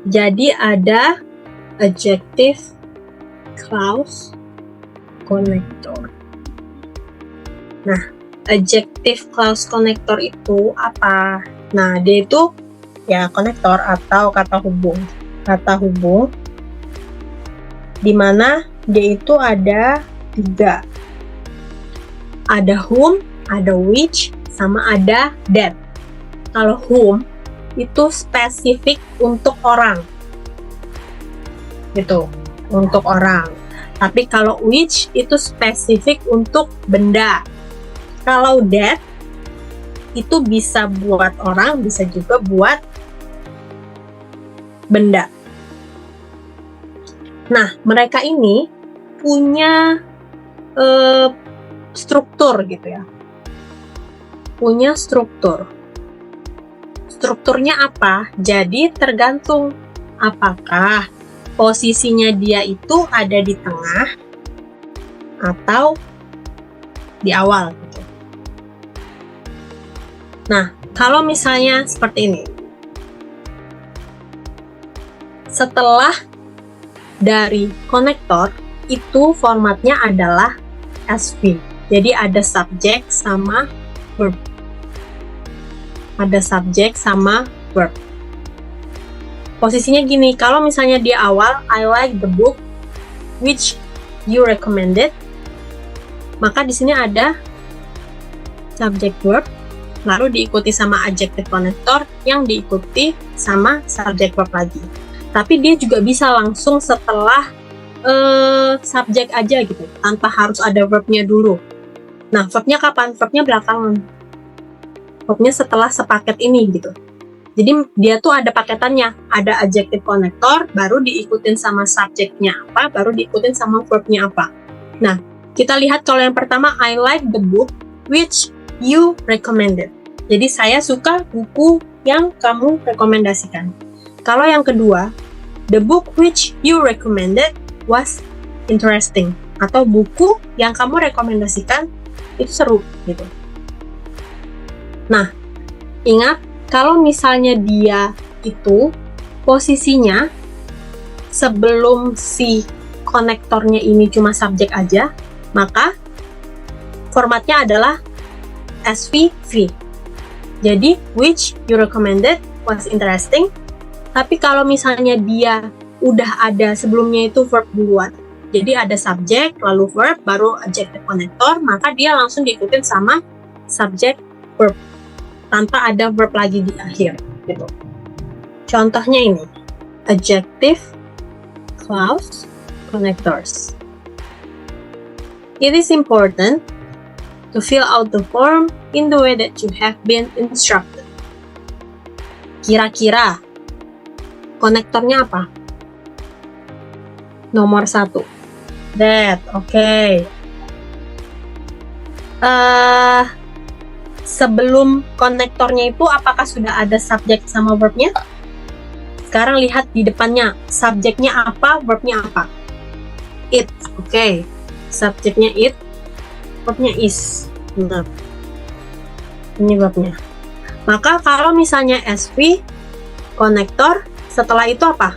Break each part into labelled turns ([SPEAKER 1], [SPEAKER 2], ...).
[SPEAKER 1] Jadi ada adjective clause connector. Nah, adjective clause connector itu apa? Nah, dia itu ya konektor atau kata hubung. Kata hubung di mana dia itu ada 3. Ada whom, ada which, sama ada that. Kalau whom itu spesifik untuk orang. Gitu, untuk orang. Tapi kalau which itu spesifik untuk benda. Kalau that itu bisa buat orang, bisa juga buat benda. Nah, mereka ini punya struktur gitu ya. Punya struktur. Strukturnya apa? Jadi tergantung apakah posisinya dia itu ada di tengah atau di awal gitu. Nah, kalau misalnya seperti ini. Setelah dari konektor itu formatnya adalah SV. Jadi ada subjek sama verb. Ada subjek sama verb. Posisinya gini, kalau misalnya di awal I like the book which you recommended, maka di sini ada subject verb, lalu diikuti sama adjective connector yang diikuti sama subject verb lagi. Tapi dia juga bisa langsung setelah subjek aja gitu, tanpa harus ada verbnya dulu. Nah, verbnya kapan? Verbnya belakangan. Verbnya setelah sepaket ini gitu. Jadi dia tuh ada paketannya, ada adjective connector, baru diikutin sama subjeknya apa, baru diikutin sama verbnya apa. Nah, kita lihat kalau yang pertama, I like the book which you recommended. Jadi saya suka buku yang kamu rekomendasikan. Kalau yang kedua, the book which you recommended was interesting. Atau buku yang kamu rekomendasikan itu seru gitu. Nah, ingat kalau misalnya dia itu posisinya sebelum si konektornya ini cuma subjek aja, maka formatnya adalah SV-free. Jadi, which you recommended was interesting. Tapi kalau misalnya dia udah ada sebelumnya itu verb duluan, jadi ada subjek, lalu verb, baru adjective connector, maka dia langsung diikutin sama subject verb, tanpa ada verb lagi di akhir, gitu. Contohnya ini, adjective clause connectors. It is important to fill out the form in the way that you have been instructed. Kira-kira konektornya apa? Nomor 1. That, oke. Sebelum konektornya itu apakah sudah ada subjek sama verbnya? Sekarang lihat di depannya, subjeknya apa, verbnya apa? It, oke. Subjeknya it, verbnya is. Benar. Ini verbnya. Maka kalau misalnya SV, konektor, setelah itu apa?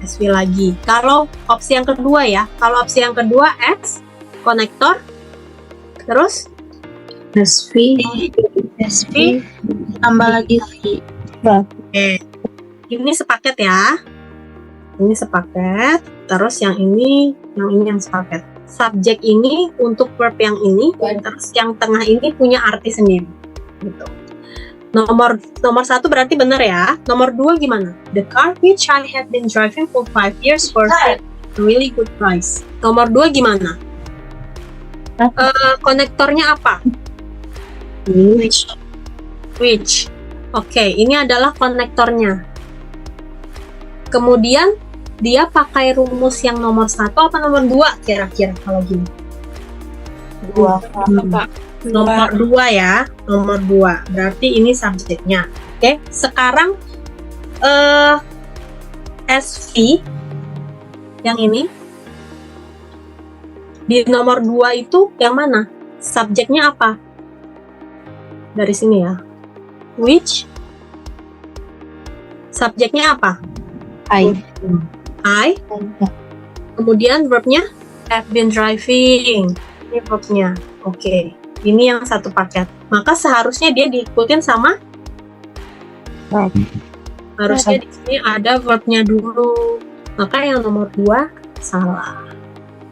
[SPEAKER 1] SV lagi. Kalau opsi yang kedua ya, kalau opsi yang kedua X, konektor, terus
[SPEAKER 2] SV, tambah lagi V.
[SPEAKER 1] Oke. Ini sepaket ya. Ini sepaket, terus yang ini yang sepaket. Subjek ini untuk verb yang ini, terus yang tengah ini punya arti sendiri. Gitu. Nomor 1 berarti benar ya. Nomor 2 gimana? The car which I have been driving for 5 years for a really good price. Nomor 2 gimana? Konektornya apa? Which. Oke, ini adalah konektornya. Kemudian dia pakai rumus yang nomor 1 apa nomor 2 kira-kira kalau gini?
[SPEAKER 2] 2.
[SPEAKER 1] Nomor 2 ya, nomor 2. Berarti ini subjeknya. Oke, sekarang SV yang ini di nomor 2 itu yang mana? Subjeknya apa? Dari sini ya. Which? Subjeknya apa?
[SPEAKER 2] I.
[SPEAKER 1] I. Kemudian verbnya have been driving. Ini verbnya. Oke. Ini yang satu paket. Maka seharusnya dia diikutin sama
[SPEAKER 2] Verb.
[SPEAKER 1] harusnya di sini ada verbnya dulu. Maka yang nomor 2 salah.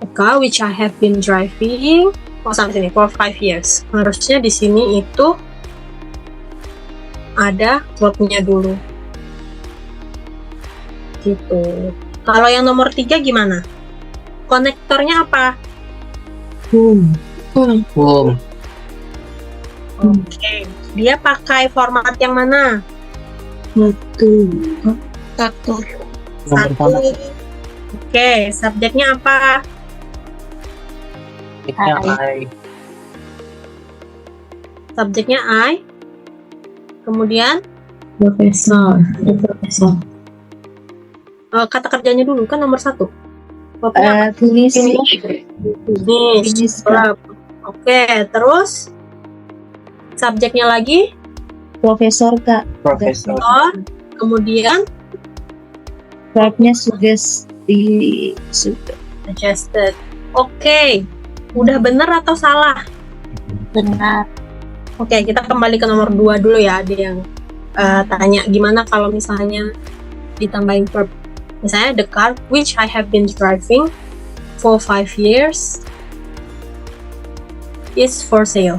[SPEAKER 1] Oke, which I have been driving. Oh, sampai sini for 5 years. Harusnya di sini itu ada verbnya dulu. Gitu. Kalau yang nomor 3 gimana? Konektornya apa?
[SPEAKER 2] Whom.
[SPEAKER 3] Whom.
[SPEAKER 1] Oke. Dia pakai format yang mana?
[SPEAKER 2] Satu.
[SPEAKER 1] Satu.
[SPEAKER 3] Yang pertama.
[SPEAKER 1] Oke, subjeknya apa?
[SPEAKER 3] Subjeknya I.
[SPEAKER 1] Subjeknya I. Kemudian
[SPEAKER 2] Profesor. Profesor.
[SPEAKER 1] kata kerjanya dulu kan nomor 1.
[SPEAKER 2] Finish.
[SPEAKER 1] Finish. Verb. Oke, terus subjeknya lagi
[SPEAKER 2] Profesor Kak.
[SPEAKER 3] Profesor.
[SPEAKER 1] kemudian
[SPEAKER 2] Verbnya sugesti.
[SPEAKER 1] suggested. Oke, udah bener atau salah?
[SPEAKER 2] Benar.
[SPEAKER 1] Oke, kita kembali ke nomor 2 dulu ya. Ada yang tanya gimana kalau misalnya ditambahin verb. Misalnya the car which I have been driving for 5 years is for sale.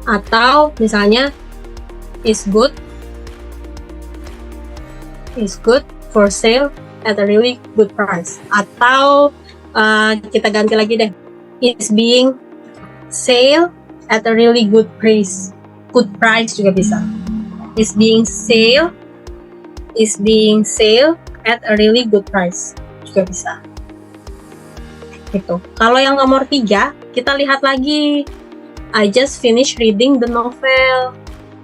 [SPEAKER 1] Atau misalnya is good for sale at a really good price. Atau kita ganti lagi deh, is being sale at a really good price. Good price juga bisa. Is being sale at a really good price juga bisa. Gitu. Kalau yang nomor 3, kita lihat lagi. I just finished reading the novel.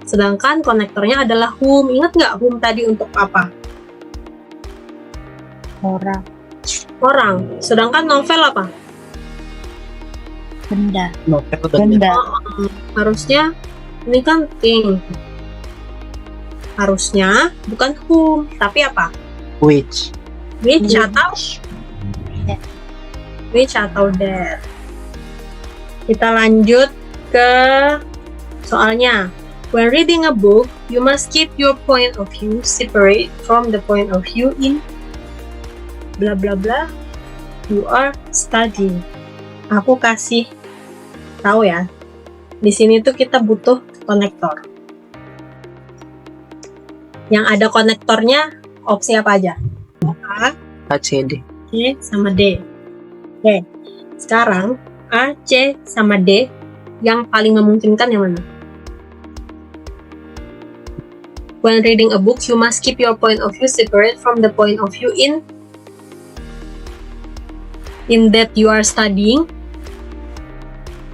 [SPEAKER 1] Sedangkan konektornya adalah whom. Ingat nggak whom tadi untuk apa? Orang. Sedangkan novel apa?
[SPEAKER 2] Benda.
[SPEAKER 3] Novel
[SPEAKER 2] Benda.
[SPEAKER 1] Harusnya ini kan thing. Harusnya bukan whom, tapi apa?
[SPEAKER 3] Which.
[SPEAKER 1] Which atau that. Kita lanjut ke soalnya. When reading a book, you must keep your point of view separate from the point of view in blah blah blah you are studying. Aku kasih tahu ya. Di sini tuh kita butuh konektor. Yang ada konektornya opsi apa aja? A,
[SPEAKER 3] ACD.
[SPEAKER 1] C, sama D. Oke. Sekarang A, C, sama D yang paling memungkinkan yang mana? When reading a book, you must keep your point of view separate from the point of view in that you are studying.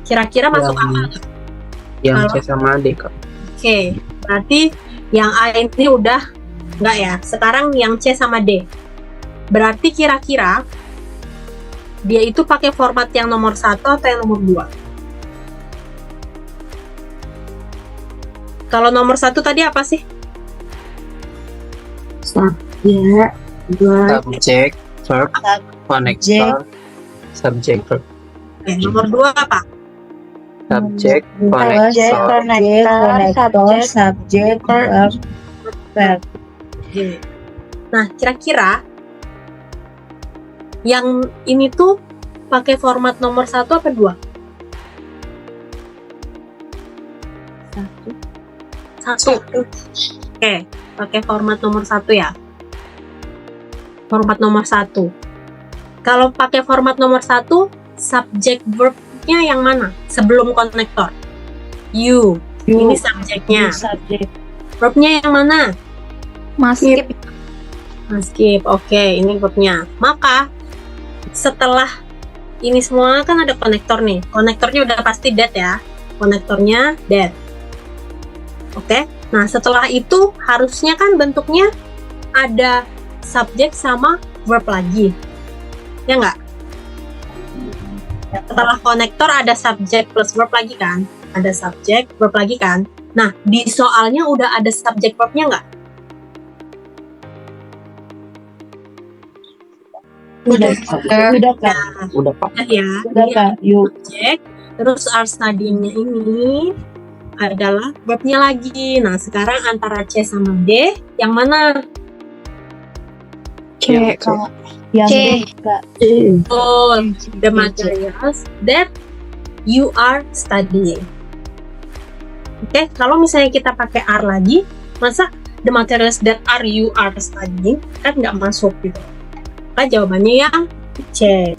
[SPEAKER 1] Kira-kira masuk akal nggak?
[SPEAKER 3] Yang
[SPEAKER 1] Kalau-
[SPEAKER 3] C sama D, Kak.
[SPEAKER 1] Oke, berarti yang A ini udah enggak ya. Sekarang yang C sama D. Berarti kira-kira dia itu pakai format yang nomor 1 atau yang nomor 2? Kalau nomor 1 tadi apa sih?
[SPEAKER 2] Subjek. Verb.
[SPEAKER 3] Subject, verb, connector, subject, verb.
[SPEAKER 1] Oke, nomor 2 apa?
[SPEAKER 3] Subject,
[SPEAKER 2] Subjek,
[SPEAKER 3] connector,
[SPEAKER 2] konektor, subjek, verb. Verb.
[SPEAKER 1] Oke. Nah, kira-kira yang ini tuh pakai format nomor 1 apa 2? Satu. Oke, pakai format nomor 1 ya. Format nomor 1. Kalau pakai format nomor 1, subject verbnya yang mana? Sebelum konektor. You. Ini subjeknya.
[SPEAKER 2] Subjek.
[SPEAKER 1] Verbnya yang mana?
[SPEAKER 2] Masih.
[SPEAKER 1] Skip. Oke, ini verbnya. Maka setelah ini semua kan ada konektor nih. Konektornya udah pasti that ya. Konektornya that. Oke. Nah, setelah itu harusnya kan bentuknya ada subjek sama verb lagi. Ya nggak? Setelah konektor ada subjek plus verb lagi kan? Ada subjek, verb lagi kan? Nah, di soalnya udah ada subjek verbnya nggak?
[SPEAKER 2] Udah Kak.
[SPEAKER 3] Udah Pak.
[SPEAKER 1] Ya,
[SPEAKER 2] Udah
[SPEAKER 1] ini
[SPEAKER 2] Kak. Yuk.
[SPEAKER 1] subjek. Terus are studying-nya ini adalah verb-nya lagi. Nah, sekarang antara C sama D, yang mana?
[SPEAKER 3] Yang C.
[SPEAKER 2] Yang
[SPEAKER 4] C.
[SPEAKER 2] D Kak.
[SPEAKER 1] Oh, the materials that you are studying. Oke, kalau misalnya kita pakai are lagi, masa the materials that you are studying kan nggak masuk gitu. Maka jawabannya yang C.